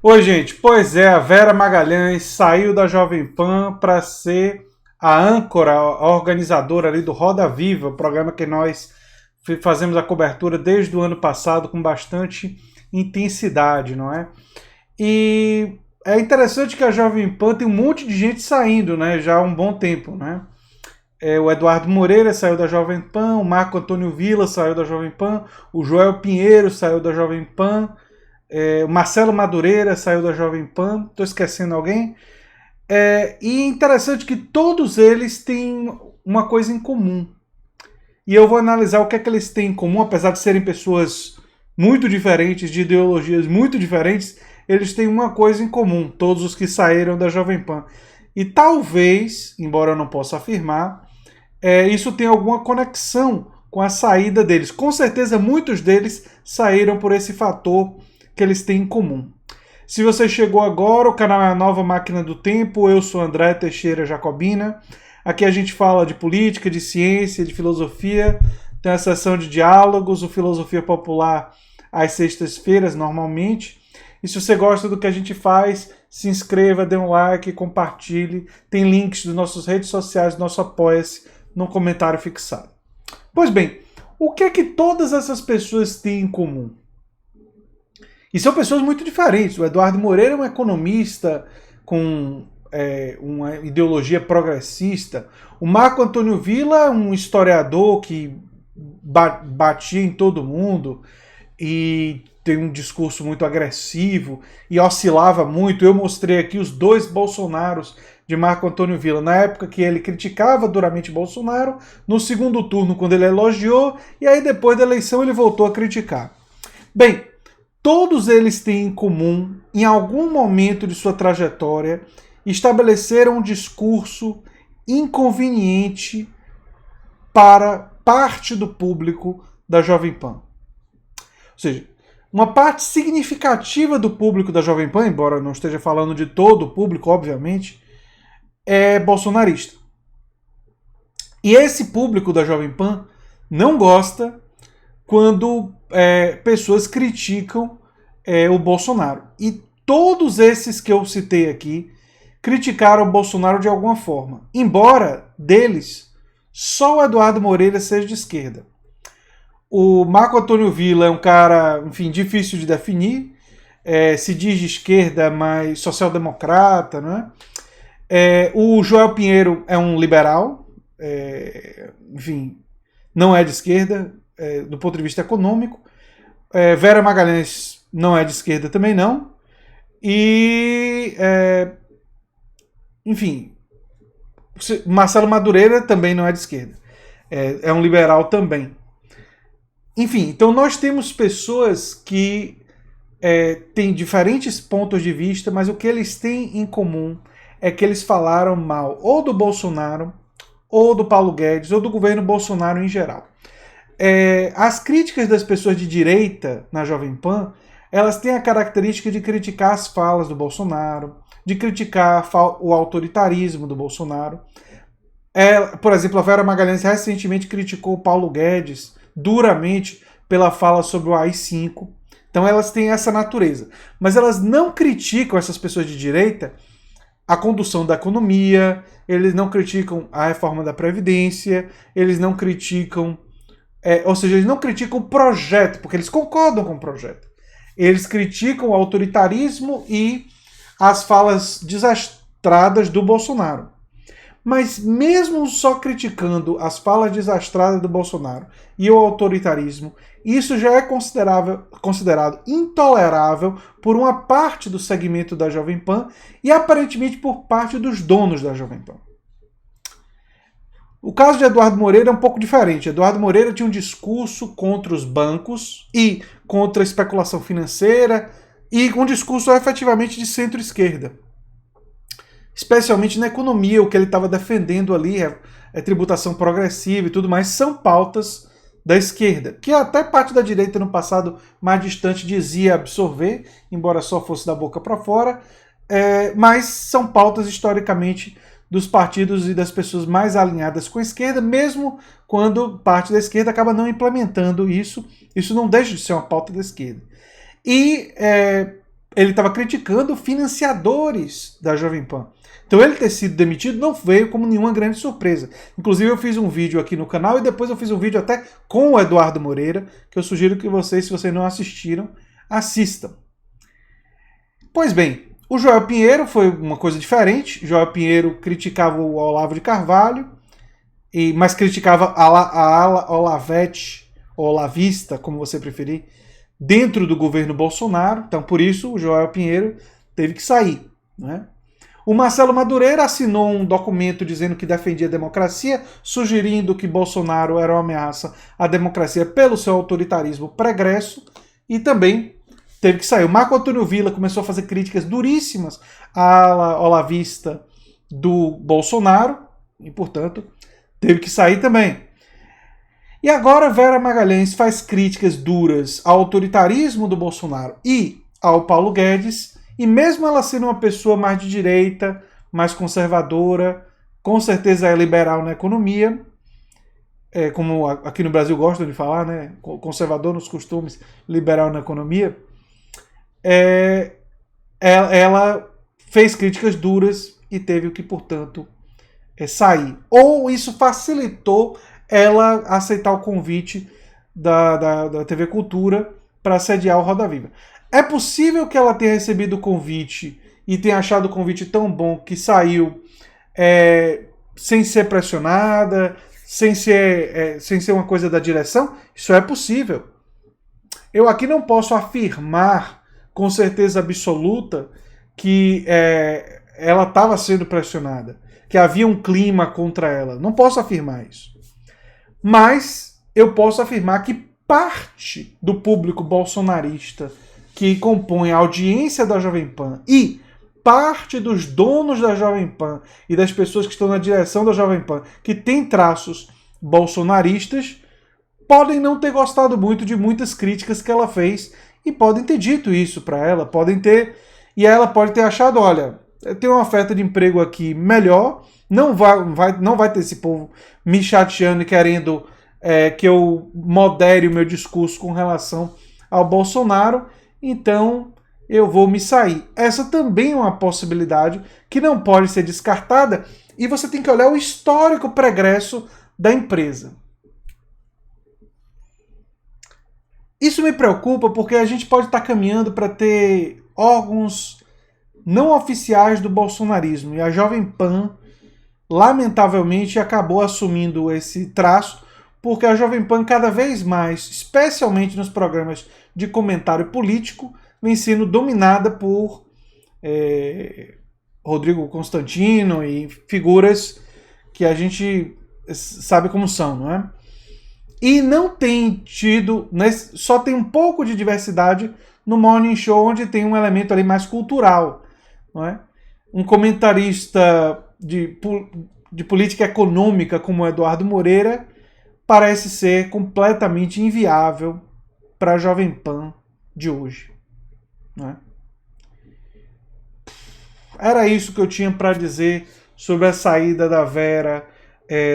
Oi, gente. Pois é, a Vera Magalhães saiu da Jovem Pan para ser a âncora, a organizadora ali do Roda Viva, o programa que nós fazemos a cobertura desde o ano passado com bastante intensidade, não é? E é interessante que a Jovem Pan tem um monte de gente saindo, né? Já há um bom tempo, né? O Eduardo Moreira saiu da Jovem Pan, o Marco Antônio Villa saiu da Jovem Pan, o Joel Pinheiro saiu da Jovem Pan, o Marcelo Madureira saiu da Jovem Pan, estou esquecendo alguém. E é interessante que todos eles têm uma coisa em comum. E eu vou analisar o que é que eles têm em comum, apesar de serem pessoas muito diferentes, de ideologias muito diferentes, eles têm uma coisa em comum, todos os que saíram da Jovem Pan. E talvez, embora eu não possa afirmar, isso tenha alguma conexão com a saída deles. Com certeza, muitos deles saíram por esse fator que eles têm em comum. Se você chegou agora, o canal é a Nova Máquina do Tempo, eu sou André Teixeira Jacobina. Aqui a gente fala de política, de ciência, de filosofia, tem a sessão de diálogos, o Filosofia Popular às sextas-feiras, normalmente. E se você gosta do que a gente faz, se inscreva, dê um like, compartilhe. Tem links das nossas redes sociais, do nosso Apoia-se, no comentário fixado. Pois bem, o que é que todas essas pessoas têm em comum? E são pessoas muito diferentes. O Eduardo Moreira é um economista com uma ideologia progressista. O Marco Antônio Villa é um historiador que batia em todo mundo e tem um discurso muito agressivo e oscilava muito. Eu mostrei aqui os dois Bolsonaros de Marco Antônio Villa, na época que ele criticava duramente Bolsonaro, no segundo turno quando ele elogiou, e aí depois da eleição ele voltou a criticar. Bem, todos eles têm em comum, em algum momento de sua trajetória, estabeleceram um discurso inconveniente para parte do público da Jovem Pan. Ou seja, uma parte significativa do público da Jovem Pan, embora não esteja falando de todo o público, obviamente, é bolsonarista. E esse público da Jovem Pan não gosta quando pessoas criticam o Bolsonaro. E todos esses que eu citei aqui criticaram o Bolsonaro de alguma forma. Embora deles, só o Eduardo Moreira seja de esquerda. O Marco Antônio Villa é um cara, enfim, difícil de definir. Se diz de esquerda, mas social-democrata, né? O Joel Pinheiro é um liberal, enfim, não é de esquerda, do ponto de vista econômico. Vera Magalhães não é de esquerda também não. E, enfim, Marcelo Madureira também não é de esquerda. É um liberal também. Enfim, então nós temos pessoas que têm diferentes pontos de vista, mas o que eles têm em comum é que eles falaram mal ou do Bolsonaro, ou do Paulo Guedes, ou do governo Bolsonaro em geral. As críticas das pessoas de direita na Jovem Pan, elas têm a característica de criticar as falas do Bolsonaro, de criticar o autoritarismo do Bolsonaro. Por exemplo, a Vera Magalhães recentemente criticou o Paulo Guedes duramente pela fala sobre o AI-5. Então elas têm essa natureza. Mas elas não criticam, essas pessoas de direita, a condução da economia, eles não criticam a reforma da Previdência, eles não criticam... ou seja, eles não criticam o projeto, porque eles concordam com o projeto. Eles criticam o autoritarismo e as falas desastradas do Bolsonaro. Mas mesmo só criticando as falas desastradas do Bolsonaro e o autoritarismo, isso já é considerado intolerável por uma parte do segmento da Jovem Pan e aparentemente por parte dos donos da Jovem Pan. O caso de Eduardo Moreira é um pouco diferente. Eduardo Moreira tinha um discurso contra os bancos e contra a especulação financeira e um discurso efetivamente de centro-esquerda. Especialmente na economia, o que ele estava defendendo ali é tributação progressiva e tudo mais, são pautas da esquerda, que até parte da direita no passado mais distante dizia absorver, embora só fosse da boca para fora, mas são pautas historicamente dos partidos e das pessoas mais alinhadas com a esquerda, mesmo quando parte da esquerda acaba não implementando isso não deixa de ser uma pauta da esquerda. E ele estava criticando financiadores da Jovem Pan. Então ele ter sido demitido não veio como nenhuma grande surpresa. Inclusive eu fiz um vídeo aqui no canal e depois eu fiz um vídeo até com o Eduardo Moreira, que eu sugiro que vocês, se vocês não assistiram, assistam. Pois bem, o Joel Pinheiro foi uma coisa diferente. Joel Pinheiro criticava o Olavo de Carvalho, mas criticava a ala Olavete, ou Olavista, como você preferir, dentro do governo Bolsonaro. Então por isso o Joel Pinheiro teve que sair, né? O Marcelo Madureira assinou um documento dizendo que defendia a democracia, sugerindo que Bolsonaro era uma ameaça à democracia pelo seu autoritarismo pregresso, e também teve que sair. O Marco Antônio Villa começou a fazer críticas duríssimas à ala olavista do Bolsonaro, e, portanto, teve que sair também. E agora Vera Magalhães faz críticas duras ao autoritarismo do Bolsonaro e ao Paulo Guedes, e mesmo ela sendo uma pessoa mais de direita, mais conservadora, com certeza é liberal na economia, como aqui no Brasil gostam de falar, né? Conservador nos costumes, liberal na economia, ela fez críticas duras e teve que, portanto, sair. Ou isso facilitou ela aceitar o convite da TV Cultura para sediar o Roda Viva. É possível que ela tenha recebido o convite e tenha achado o convite tão bom que saiu sem ser pressionada, sem ser uma coisa da direção? Isso é possível. Eu aqui não posso afirmar com certeza absoluta que ela estava sendo pressionada, que havia um clima contra ela. Não posso afirmar isso. Mas eu posso afirmar que parte do público bolsonarista que compõe a audiência da Jovem Pan e parte dos donos da Jovem Pan e das pessoas que estão na direção da Jovem Pan que tem traços bolsonaristas podem não ter gostado muito de muitas críticas que ela fez e podem ter dito isso para ela, e ela pode ter achado, olha, tem uma oferta de emprego aqui melhor, não vai ter esse povo me chateando e querendo que eu modere o meu discurso com relação ao Bolsonaro, então eu vou me sair. Essa também é uma possibilidade que não pode ser descartada, e você tem que olhar o histórico pregresso da empresa. Isso me preocupa porque a gente pode estar caminhando para ter órgãos não oficiais do bolsonarismo, e a Jovem Pan, lamentavelmente, acabou assumindo esse traço, porque a Jovem Pan cada vez mais, especialmente nos programas de comentário político, vem sendo dominada por Rodrigo Constantino e figuras que a gente sabe como são, não é? E não tem tido, só tem um pouco de diversidade no Morning Show, onde tem um elemento ali mais cultural, não é? Um comentarista de política econômica como o Eduardo Moreira parece ser completamente inviável para a Jovem Pan de hoje, não é? Era isso que eu tinha para dizer sobre a saída da Vera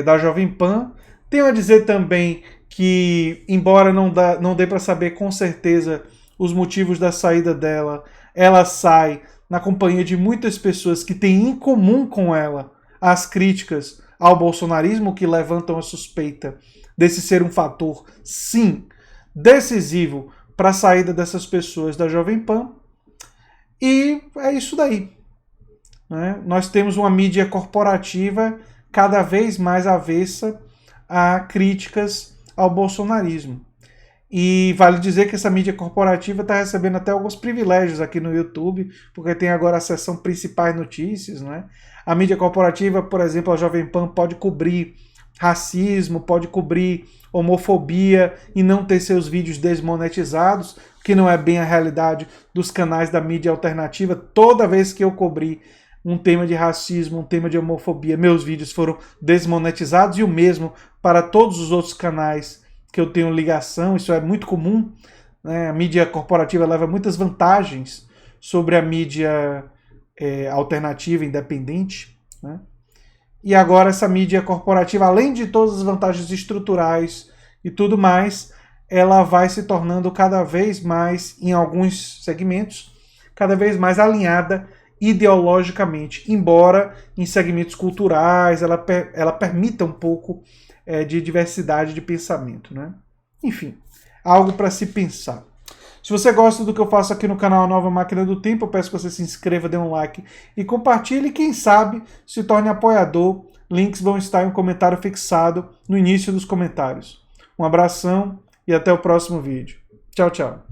da Jovem Pan. Tenho a dizer também que, embora não dê para saber com certeza os motivos da saída dela, ela sai na companhia de muitas pessoas que têm em comum com ela as críticas ao bolsonarismo, que levantam a suspeita desse ser um fator, sim, decisivo para a saída dessas pessoas da Jovem Pan. E é isso daí, né? Nós temos uma mídia corporativa cada vez mais avessa a críticas ao bolsonarismo. E vale dizer que essa mídia corporativa está recebendo até alguns privilégios aqui no YouTube, porque tem agora a seção principais notícias, né? A mídia corporativa, por exemplo, a Jovem Pan pode cobrir racismo, pode cobrir homofobia e não ter seus vídeos desmonetizados, que não é bem a realidade dos canais da mídia alternativa. Toda vez que eu cobri um tema de racismo, um tema de homofobia, meus vídeos foram desmonetizados, e o mesmo para todos os outros canais que eu tenho ligação. Isso é muito comum, né? A mídia corporativa leva muitas vantagens sobre a mídia alternativa, independente, né? E agora essa mídia corporativa, além de todas as vantagens estruturais e tudo mais, ela vai se tornando cada vez mais, em alguns segmentos, cada vez mais alinhada ideologicamente, embora em segmentos culturais ela permita um pouco de diversidade de pensamento, né? Enfim, algo para se pensar. Se você gosta do que eu faço aqui no canal Nova Máquina do Tempo, eu peço que você se inscreva, dê um like e compartilhe. E quem sabe se torne apoiador. Links vão estar em um comentário fixado no início dos comentários. Um abração e até o próximo vídeo. Tchau, tchau.